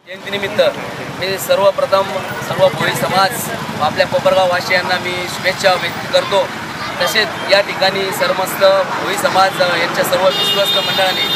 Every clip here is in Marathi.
जयंतीनिमित्त मी सर्वप्रथम सर्व भोई समाज आपल्या कोपरगाव वासियांना मी शुभेच्छा व्यक्त करतो। तसेच या ठिकाणी समस्त भोई समाज यांच्या सर्व विश्वस्त मंडळांनी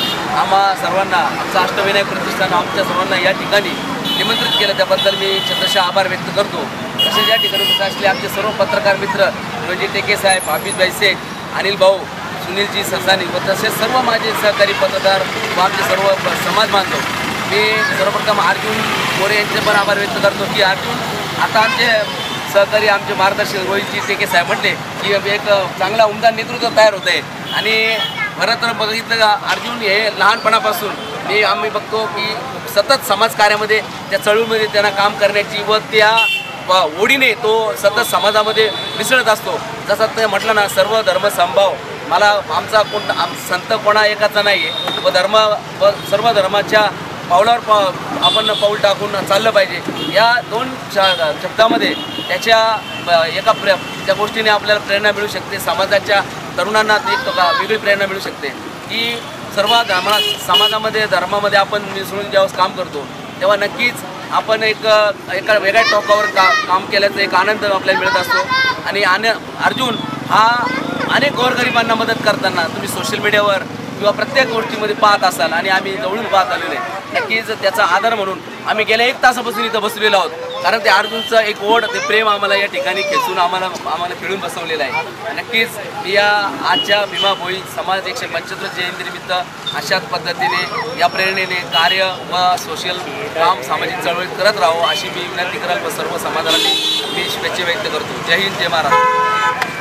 आम्हा सर्वांना आमचा अष्टविनायक प्रतिष्ठान आमच्या सर्वांना या ठिकाणी निमंत्रित केलं, त्याबद्दल मी छत्रशः आभार व्यक्त करतो। तसेच या ठिकाणी उपस्थित असलेले आमचे सर्व पत्रकार मित्र रोजी टेके साहेब, हाफिज भाई शेख, अनिल भाऊ, सुनीलजी ससानी व तसेच सर्व माझे सहकारी पत्रकार व आमचे सर्व समाज बांधव, मी सर्वप्रथम अर्जुन मोरे यांचे पण आभार व्यक्त करतो की अर्जुन आता आमचे सहकारी आमचे मार्गदर्शक रोहितजी टेके साहेब म्हटले की एक चांगला उमदा नेतृत्व तयार होत आहे। आणि खरं तर बघितलं का अर्जुन हे लहानपणापासून आम्ही बघतो की सतत समाजकार्यामध्ये त्या चळवळीमध्ये त्यांना काम करण्याची व त्या ओढीने तो सतत समाजामध्ये मिसळत असतो। जसं ते म्हटलं ना, सर्व धर्म समभाव, मला आमचा संत कोणा एकाचा नाही आहे व धर्म व सर्व धर्माच्या पावलावर आपण पाऊल टाकून चाललं पाहिजे। या दोन शब्दामध्ये त्याच्या त्या गोष्टीने आपल्याला प्रेरणा मिळू शकते, समाजाच्या तरुणांना एक वेगळी प्रेरणा मिळू शकते की सर्व समाजामध्ये धर्मामध्ये आपण मिसळून जेव्हा काम करतो तेव्हा नक्कीच आपण एका वेगळ्या टोकावर काम केल्याचा एक आनंद आपल्याला मिळत असतो। आणि अर्जुन हा अनेक गोरगरिबांना मदत करताना तुम्ही सोशल मीडियावर किंवा प्रत्येक गोष्टीमध्ये पाहत असाल आणि आम्ही जवळून पाहत आलेलो आहे। नक्कीच त्याचा आदर म्हणून आम्ही गेल्या 1 तासापासून इथं बसलेलो आहोत, कारण ते अर्जुनचं एक ओढ, ते प्रेम आम्हाला या ठिकाणी खेचून आम्हाला फिरून बसवलेलं आहे। नक्कीच या आजच्या भीमा भोई समाज 175 जयंतीनिमित्त अशाच पद्धतीने या प्रेरणेने कार्य व सोशल काम सामाजिक चळवळीत करत राहावं अशी मी विनंती कराल व सर्व समाजाला मी शुभेच्छा व्यक्त करतो। जय हिंद, जय महाराष्ट्र।